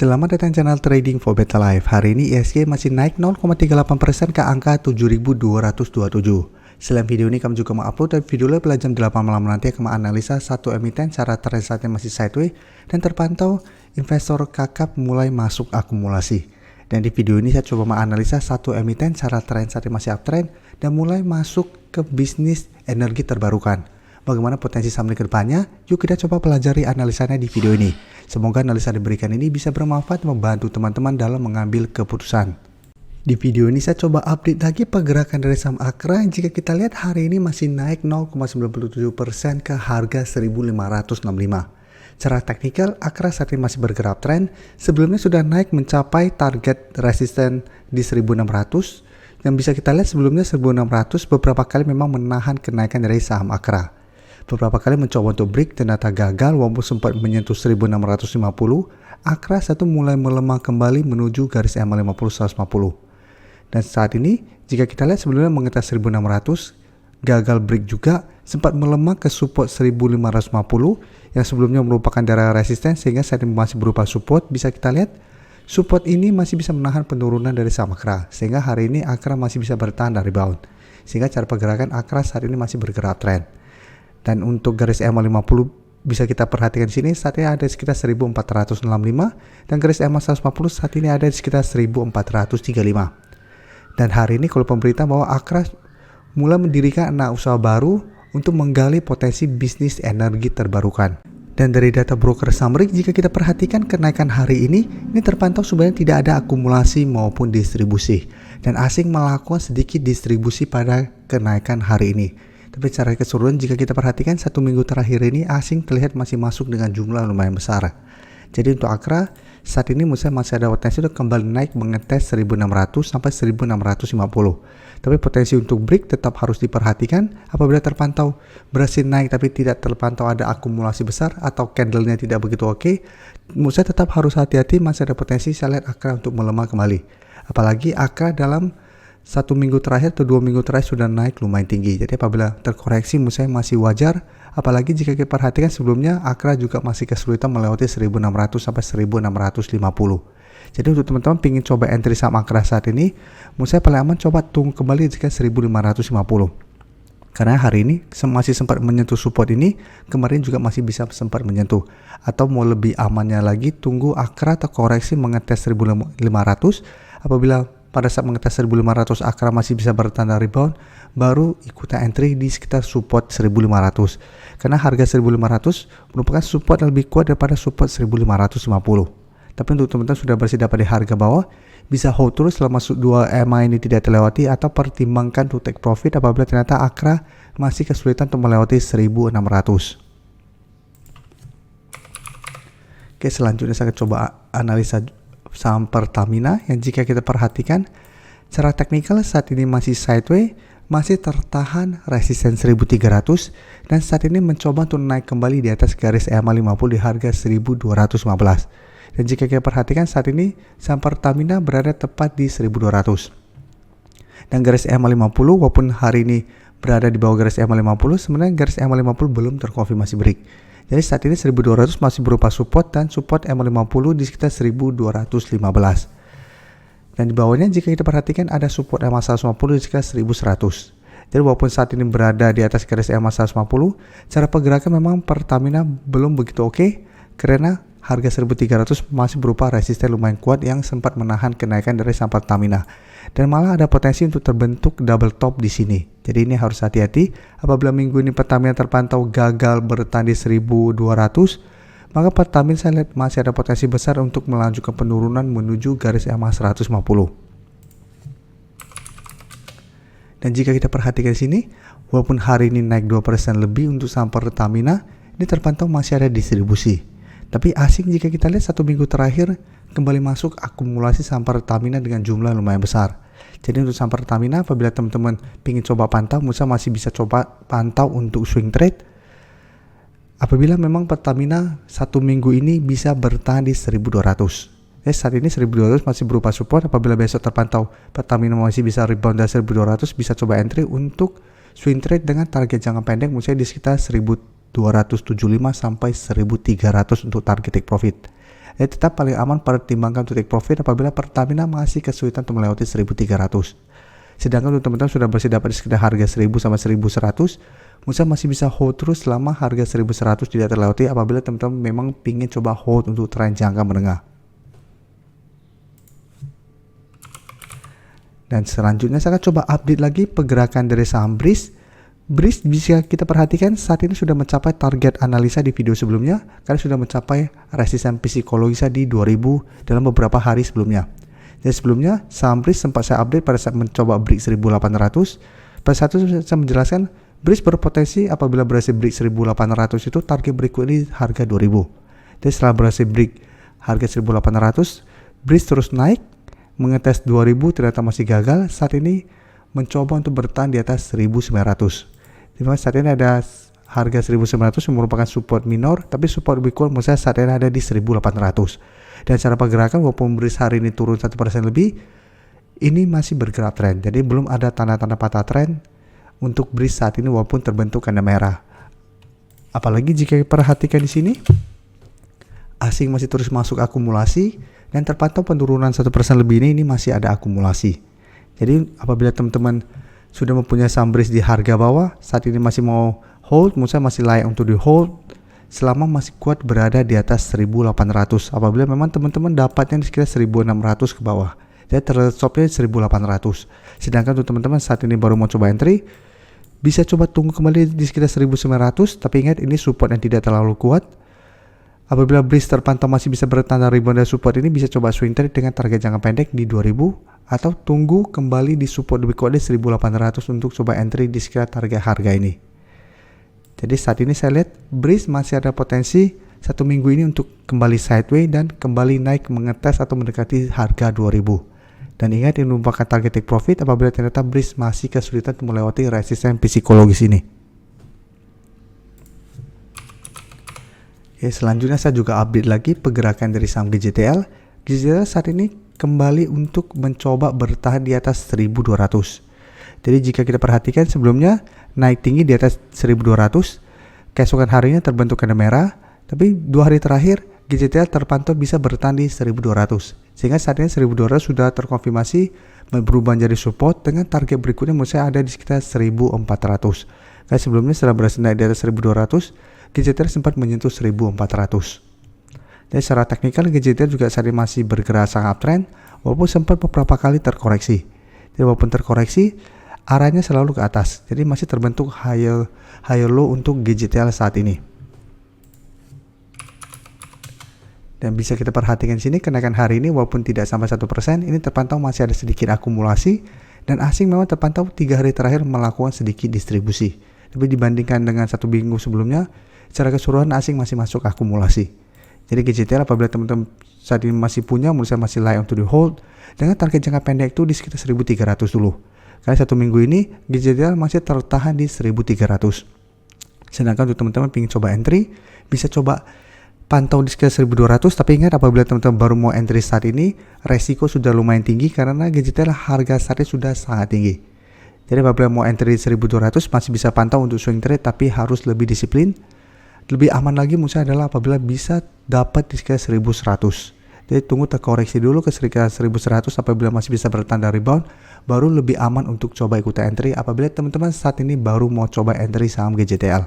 Selamat datang channel Trading for Better Life. Hari ini ISG masih naik 0,38% ke angka 7.227. Selain video ini kami juga mengupload video live pada jam 8 malam nanti akan menganalisa satu emiten cara trend saatnya masih sideways dan terpantau investor kakap mulai masuk akumulasi. Dan di video ini saya coba menganalisa satu emiten cara trend saatnya masih uptrend dan mulai masuk ke bisnis energi terbarukan. Bagaimana potensi saham ini ke depannya? Yuk kita coba pelajari analisanya di video ini. Semoga analisa yang diberikan ini bisa bermanfaat membantu teman-teman dalam mengambil keputusan. Di video ini saya coba update lagi pergerakan dari saham Akra. Jika kita lihat hari ini masih naik 0,97% ke harga 1.565. Secara teknikal, Akra saat ini masih bergerak tren. Sebelumnya sudah naik mencapai target resisten di 1.600. Yang bisa kita lihat sebelumnya 1.600 beberapa kali memang menahan kenaikan dari saham Akra. Beberapa kali mencoba untuk break ternyata gagal walaupun sempat menyentuh 1650. Akra satu mulai melemah kembali menuju garis EMA 50 150. Dan saat ini jika kita lihat sebelumnya mengetes 1600, gagal break juga, sempat melemah ke support 1550 yang sebelumnya merupakan daerah resisten sehingga saat ini masih berupa support. Bisa kita lihat support ini masih bisa menahan penurunan dari saham Akra sehingga hari ini Akra masih bisa bertahan dari rebound. Sehingga cara pergerakan Akra saat ini masih bergerak trend. Dan untuk garis EMA 50 bisa kita perhatikan di sini saat ini ada di sekitar 1465 dan garis EMA 150 saat ini ada di sekitar 1435. Dan hari ini kalau pemerintah bahwa Akra mulai mendirikan anak usaha baru untuk menggali potensi bisnis energi terbarukan. Dan dari data broker Summary jika kita perhatikan kenaikan hari ini terpantau sebenarnya tidak ada akumulasi maupun distribusi dan asing melakukan sedikit distribusi pada kenaikan hari ini. Tapi secara keseluruhan jika kita perhatikan satu minggu terakhir ini asing terlihat masih masuk dengan jumlah lumayan besar. Jadi untuk Akra saat ini menurut saya masih ada potensi untuk kembali naik mengetes 1600 sampai 1650. Tapi potensi untuk break tetap harus diperhatikan apabila terpantau berhasil naik tapi tidak terpantau ada akumulasi besar atau candlenya tidak begitu oke. Menurut saya tetap harus hati-hati, masih ada potensi saya lihat Akra untuk melemah kembali. Apalagi Akra dalam satu minggu terakhir atau 2 minggu terakhir sudah naik lumayan tinggi. Jadi apabila terkoreksi menurut saya masih wajar. Apalagi jika kita perhatikan sebelumnya Akra juga masih kesulitan melewati 1600 sampai 1650. Jadi untuk teman-teman ingin coba entry saham Akra saat ini, menurut saya paling aman coba tunggu kembali jika 1550. Karena hari ini masih sempat menyentuh support ini, kemarin juga masih bisa sempat menyentuh. Atau mau lebih amannya lagi tunggu Akra terkoreksi mengetes 1500. Apabila pada saat mengetes 1500 Akra masih bisa bertanda rebound, baru ikutan entry di sekitar support 1500. Karena harga 1500 merupakan support yang lebih kuat daripada support 1550. Tapi untuk teman-teman sudah bersedia pada harga bawah, bisa hold terus selama 2 EMA ini tidak terlewati atau pertimbangkan to take profit apabila ternyata Akra masih kesulitan untuk melewati 1600. Oke, selanjutnya saya akan coba analisa saham Pertamina yang jika kita perhatikan secara teknikal saat ini masih sideways, masih tertahan resisten 1300 dan saat ini mencoba untuk naik kembali di atas garis EMA 50 di harga 1215. Dan jika kita perhatikan saat ini saham Pertamina berada tepat di 1200. Dan garis EMA 50 walaupun hari ini berada di bawah garis EMA 50, sebenarnya garis EMA 50 belum terkonfirmasi break. Jadi saat ini 1200 masih berupa support dan support EMA 50 di sekitar 1215. Dan di bawahnya jika kita perhatikan ada support EMA 150 di sekitar 1100. Jadi walaupun saat ini berada di atas garis EMA 150, cara pergerakan memang Pertamina belum begitu oke karena harga 1300 masih berupa resisten lumayan kuat yang sempat menahan kenaikan dari saham Pertamina. Dan malah ada potensi untuk terbentuk double top di sini. Jadi ini harus hati-hati. Apabila minggu ini Pertamina terpantau gagal bertahan di 1200, maka Pertamina saya lihat masih ada potensi besar untuk melanjutkan penurunan menuju garis EMA 150. Dan jika kita perhatikan sini, walaupun hari ini naik 2% lebih untuk saham Pertamina, ini terpantau masih ada distribusi. Tapi asing jika kita lihat satu minggu terakhir kembali masuk akumulasi saham Pertamina dengan jumlah lumayan besar. Jadi untuk saham Pertamina apabila teman-teman ingin coba pantau, masih bisa coba pantau untuk swing trade. Apabila memang Pertamina satu minggu ini bisa bertahan di 1200. Saat ini 1200 masih berupa support. Apabila besok terpantau Pertamina masih bisa rebound dari 1200, bisa coba entry untuk swing trade dengan target jangka pendek misalnya di sekitar 1275 sampai 1300 untuk target take profit. tetap paling aman pertimbangkan untuk take profit apabila Pertamina masih kesulitan untuk melewati 1300. Sedangkan untuk teman-teman sudah berhasil dapat di sekitar harga 1000 sama 1100, Musa masih bisa hold terus selama harga 1100 tidak terlewati apabila teman-teman memang ingin coba hold untuk tren jangka menengah. Dan selanjutnya saya akan coba update lagi pergerakan dari saham BRIS. BRIS bisa kita perhatikan saat ini sudah mencapai target analisa di video sebelumnya karena sudah mencapai resistensi psikologisnya di 2000 dalam beberapa hari sebelumnya. Dan sebelumnya saham BRIS sempat saya update pada saat mencoba break 1800. Pada saat itu saya menjelaskan BRIS berpotensi apabila berhasil break 1800 itu target berikutnya di harga 2000. Dan setelah berhasil break harga 1800, BRIS terus naik mengetes 2000 ternyata masih gagal. Saat ini mencoba untuk bertahan di atas 1900. Dimana saat ini ada harga 1900 yang merupakan support minor, tapi support big menurut saya saat ini ada di 1800. Dan cara pergerakan walaupun BRIS hari ini turun 1% lebih, ini masih bergerak tren. Jadi belum ada tanda-tanda patah tren untuk BRIS saat ini walaupun terbentuk kandang merah. Apalagi jika perhatikan di sini, asing masih terus masuk akumulasi dan terpantau penurunan 1% lebih ini masih ada akumulasi. Jadi apabila teman-teman sudah mempunyai saham BRIS di harga bawah, saat ini masih mau hold, menurut saya masih layak untuk di hold selama masih kuat berada di atas 1800. Apabila memang teman-teman dapatnya di sekitar 1600 ke bawah, jadi terstopnya 1800. Sedangkan untuk teman-teman saat ini baru mau coba entry, bisa coba tunggu kembali di sekitar 1900, tapi ingat ini support yang tidak terlalu kuat. Apabila BRIS terpantau masih bisa bertahan rebound dari support ini, bisa coba swing trade dengan target jangka pendek di 2000 atau tunggu kembali di support lebih kuat di 1800 untuk coba entry di sekitar target harga ini. Jadi saat ini saya lihat BRIS masih ada potensi satu minggu ini untuk kembali sideways dan kembali naik mengetes atau mendekati harga 2000. Dan ingat ini merupakan target take profit apabila ternyata BRIS masih kesulitan untuk melewati resistensi psikologis ini. Oke, selanjutnya saya juga update lagi pergerakan dari saham GJTL. GJTL saat ini kembali untuk mencoba bertahan di atas 1200. Jadi jika kita perhatikan sebelumnya naik tinggi di atas 1200, keesokan harinya terbentuk kandang merah, tapi 2 hari terakhir GJTL terpantau bisa bertahan di 1200. Sehingga saat ini 1200 sudah terkonfirmasi berubah menjadi support dengan target berikutnya menurut saya ada di sekitar 1400. Karena sebelumnya setelah berhasil naik di atas 1200, GJTL sempat menyentuh 1400. Dan secara teknikal GJTL juga saat ini masih bergerak sangat uptrend walaupun sempat beberapa kali terkoreksi. Jadi walaupun terkoreksi, arahnya selalu ke atas. Jadi masih terbentuk higher low untuk GJTL saat ini. Dan bisa kita perhatikan di sini kenaikan hari ini walaupun tidak sampai 1%, ini terpantau masih ada sedikit akumulasi dan asing memang terpantau 3 hari terakhir melakukan sedikit distribusi. Tapi dibandingkan dengan 1 minggu sebelumnya, secara keseluruhan asing masih masuk akumulasi. Jadi GJTL apabila teman-teman saat ini masih punya, menurut saya masih layak untuk di hold dengan target jangka pendek itu di sekitar 1300 dulu. Karena 1 minggu ini GJTL masih tertahan di 1300. Sedangkan untuk teman-teman ingin coba entry, bisa coba pantau di sekitar 1200, tapi ingat apabila teman-teman baru mau entry saat ini, resiko sudah lumayan tinggi karena GJTL harga saatnya sudah sangat tinggi. Jadi apabila mau entry 1200 masih bisa pantau untuk swing trade, tapi harus lebih disiplin. Lebih aman lagi menurut saya adalah apabila bisa dapat di sekitar 1100. Jadi tunggu terkoreksi dulu ke sekitar 1100 apabila masih bisa bertanda rebound, baru lebih aman untuk coba ikutan entry apabila teman-teman saat ini baru mau coba entry saham GJTL.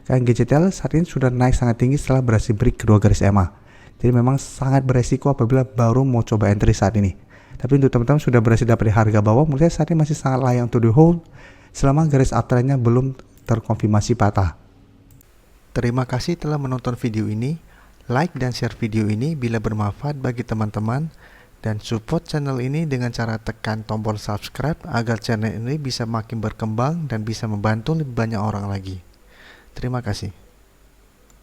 Karena GJTL saat ini sudah naik sangat tinggi setelah berhasil break kedua garis EMA. Jadi memang sangat beresiko apabila baru mau coba entry saat ini. Tapi untuk teman-teman sudah berhasil dapat di harga bawah, menurut saya saat ini masih sangat layak untuk di hold selama garis uptrendnya belum terkonfirmasi patah. Terima kasih telah menonton video ini. Like dan share video ini bila bermanfaat bagi teman-teman. Dan support channel ini dengan cara tekan tombol subscribe agar channel ini bisa makin berkembang dan bisa membantu lebih banyak orang lagi. Terima kasih.